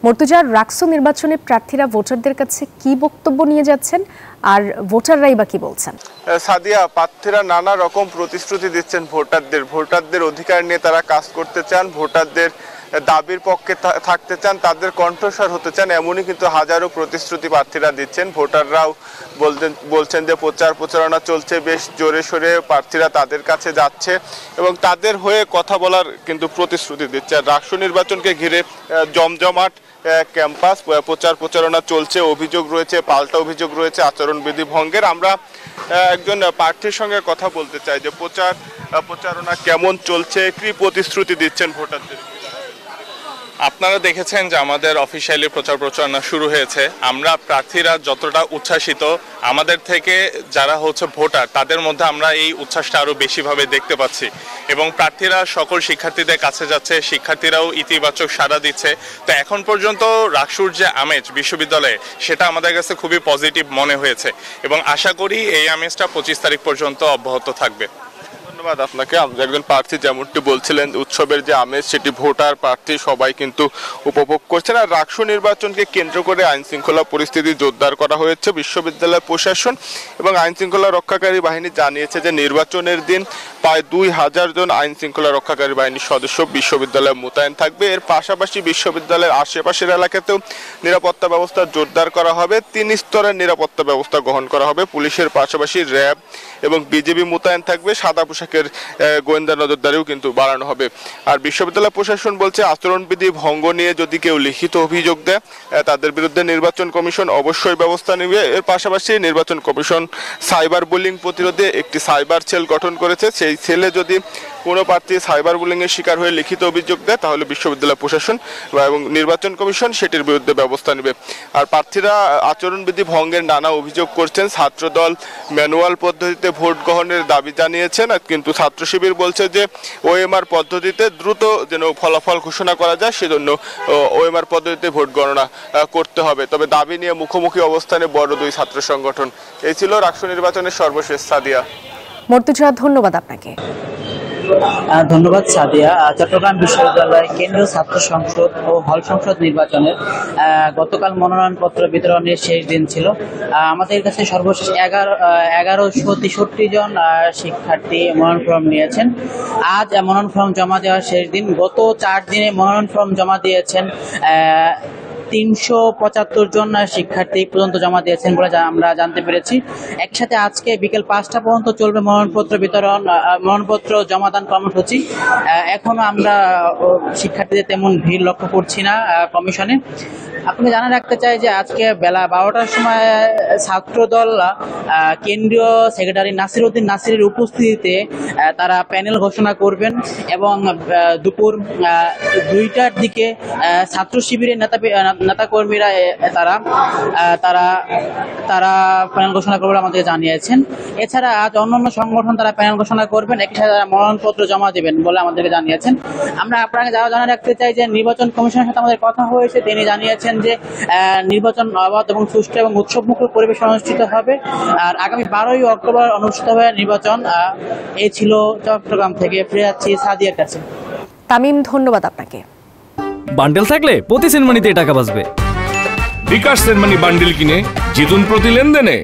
মর্তুজার রাকসু নির্বাচনে প্রার্থীরা ভোটারদের কাছে কি বক্তব্য নিয়ে যাচ্ছেন আর ভোটাররাই বা কি বলছেন? সাদিয়া, প্রার্থীরা নানা রকম প্রতিশ্রুতি দিচ্ছেন ভোটারদের অধিকার নিয়ে তারা কাজ করতে চান, ভোটারদের দাবির পক্ষে থাকতে চান, তাদের কণ্ঠস্বর হতে চান, এমনই কিন্তু হাজারো প্রতিশ্রুতি প্রার্থীরা দিচ্ছেন। ভোটাররাও বলছেন যে প্রচারণা চলছে, বেশ জোরে সোরে প্রার্থীরা তাদের কাছে যাচ্ছে এবং তাদের হয়ে কথা বলার কিন্তু প্রতিশ্রুতি দিচ্ছে। আর রাকসু নির্বাচনকে ঘিরে জমজমাট ক্যাম্পাস, প্রচারণা চলছে, অভিযোগ রয়েছে, পাল্টা অভিযোগ রয়েছে আচরণবিধি ভঙ্গের। আমরা একজন প্রার্থীর সঙ্গে কথা বলতে চাই যে প্রচারণা কেমন চলছে, কি প্রতিশ্রুতি দিচ্ছেন ভোটারদের। আপনারা দেখেছেন যে আমাদের অফিসিয়ালি প্রচারণা শুরু হয়েছে। আমরা প্রার্থীরা যতটা উচ্ছ্বাসিত, আমাদের থেকে যারা ভোটার তাদের মধ্যে আমরা এই উচ্ছ্বাসটা আরো বেশিভাবে দেখতে পাচ্ছি এবং প্রার্থীরা সকল শিক্ষার্থীদের কাছে যাচ্ছে, শিক্ষার্থীরাও ইতিবাচক সাড়া দিচ্ছে। তো এখন পর্যন্ত রাকসুর যে আমেজ বিশ্ববিদ্যালয়ে, সেটা আমাদের কাছে খুবই পজিটিভ মনে হয়েছে এবং আশা করি এই আমেজটা 25 তারিখ পর্যন্ত অব্যাহত থাকবে। ধন্যবাদ আপনাকে। একজন প্রার্থী যেমনটি বলছিলেন, উৎসবের যে আমেজ সেটি ভোটার প্রার্থী সবাই কিন্তু উপভোগ করছেন। আর রাকসু নির্বাচনকে কেন্দ্র করে আইন শৃঙ্খলা পরিস্থিতি জোরদার করা হয়েছে। বিশ্ববিদ্যালয় প্রশাসন এবং আইন শৃঙ্খলা রক্ষাকারী বাহিনী জানিয়েছে যে নির্বাচনের দিন প্রায় 2000 জন আইন শৃঙ্খলা রক্ষাকারী বাহিনীর সদস্য বিশ্ববিদ্যালয়ে মোতায়েন থাকবে। এর পাশাপাশি বিশ্ববিদ্যালয়ের আশেপাশের এলাকাতেও নিরাপত্তা ব্যবস্থা জোরদার করা হবে। 3 স্তরের নিরাপত্তা ব্যবস্থা গ্রহণ করা হবে। পুলিশের পাশাপাশি র্যাব এবং বিজেপি মোতায়েন থাকবে। সাদা পোশাকের গোয়েন্দা নজরদারিও কিন্তু বাড়ানো হবে। আর বিশ্ববিদ্যালয় প্রশাসন বলছে আচরণবিধি ভঙ্গ নিয়ে যদি কেউ লিখিত অভিযোগ দেয় তাদের বিরুদ্ধে নির্বাচন কমিশন অবশ্যই ব্যবস্থা নেবে। এর পাশাপাশি নির্বাচন কমিশন সাইবার বুলিং প্রতিরোধে একটি সাইবার সেল গঠন করেছে। সেই সেলে যদি কোনো প্রার্থী সাইবার বুলিং এর শিকার হয়ে লিখিত অভিযোগ দেয় তাহলে বিশ্ববিদ্যালয় প্রশাসন এবং নির্বাচন কমিশন সেটির বিরুদ্ধে ব্যবস্থা নেবে। আর প্রার্থীরা আচরণবিধি ভঙ্গের নানা অভিযোগ করছেন। ছাত্রদল ম্যানুয়াল পদ্ধতিতে ভোট গ্রহণের দাবি জানিয়েছেন, কিন্তু ছাত্র শিবির বলছে যে ওএমআর পদ্ধতিতে দ্রুত যেন ফলাফল ঘোষণা করা যায়, সেজন্য ওএমআর পদ্ধতিতে ভোট গণনা করতে হবে। তবে দাবি নিয়ে মুখোমুখি অবস্থানে বড় দুই ছাত্র সংগঠন। এই ছিল রাকসু নির্বাচনের সর্বশেষ। সাদিয়া। মর্তুজা, ধন্যবাদ আপনাকে। ধন্যবাদ সাদিয়া। চট্টগ্রাম বিশ্ববিদ্যালয় কেন্দ্রীয় ছাত্র সংসদ ও হল সংসদ নির্বাচনের গতকাল মনোনয়নপত্র বিতরণের শেষ দিন ছিল। আমাদের কাছে সর্বশেষ 1163 জন শিক্ষার্থী মনোনয়ন ফর্ম নিয়েছেন। আজ মনোনয়ন ফর্ম জমা দেওয়ার শেষ দিন। গত 4 দিনে মনোনয়ন ফর্ম জমা দিয়েছেন 375 জন শিক্ষার্থী পর্যন্ত জমা দিয়েছেন বলে আমরা জানতে পেরেছি। একসাথে আজকে বিকেল 5টা পর্যন্ত চলবে মনোনয়নপত্র বিতরণ, মনোনয়নপত্র জমাদান কর্মসূচি। এখনো আমরা শিক্ষার্থীদের তেমন ভিড় লক্ষ্য করছি না কমিশনে। আপনি জানা রাখতে চাই যে আজকে বেলা 12টার সময় ছাত্রদল কেন্দ্রীয় সেক্রেটারি নাসিরউদ্দিন নাসিরের উপস্থিতিতে তারা প্যানেল ঘোষণা করবেন এবং দুপুর 2টার দিকে ছাত্র শিবিরের নেতাকর্মীরা তারা প্যানেল ঘোষণা করবে আমাদের জানিয়েছেন। এছাড়া আজ অন্যান্য সংগঠন তারা প্যানেল ঘোষণা করবেন, একই সাথে তারা মনোনয়নপত্র জমা দেবেন বলে আমাদেরকে জানিয়েছেন। আমরা আপনাকে জানা রাখতে চাই যে নির্বাচন কমিশনের সাথে আমাদের কথা হয়েছে। তিনি জানিয়েছেন যে নির্বাচন অবাধ এবং সুষ্ঠু এবং উৎসবমুখর পরিবেশ অনুষ্ঠিত হবে। আর আগামী 12ই অক্টোবর অনুষ্ঠিত হবে নির্বাচন। এই ছিল চট্টগ্রাম থেকে। ফিরে যাচ্ছি সাদিয়ার কাছে। তামিম, ধন্যবাদ আপনাকে। বান্ডেল থাকলে প্রতি সেনমানিতে টাকা বাঁচবে। বিকাশ সেনমানি বান্ডেল কিনে জিতুন প্রতি লেনদেনে।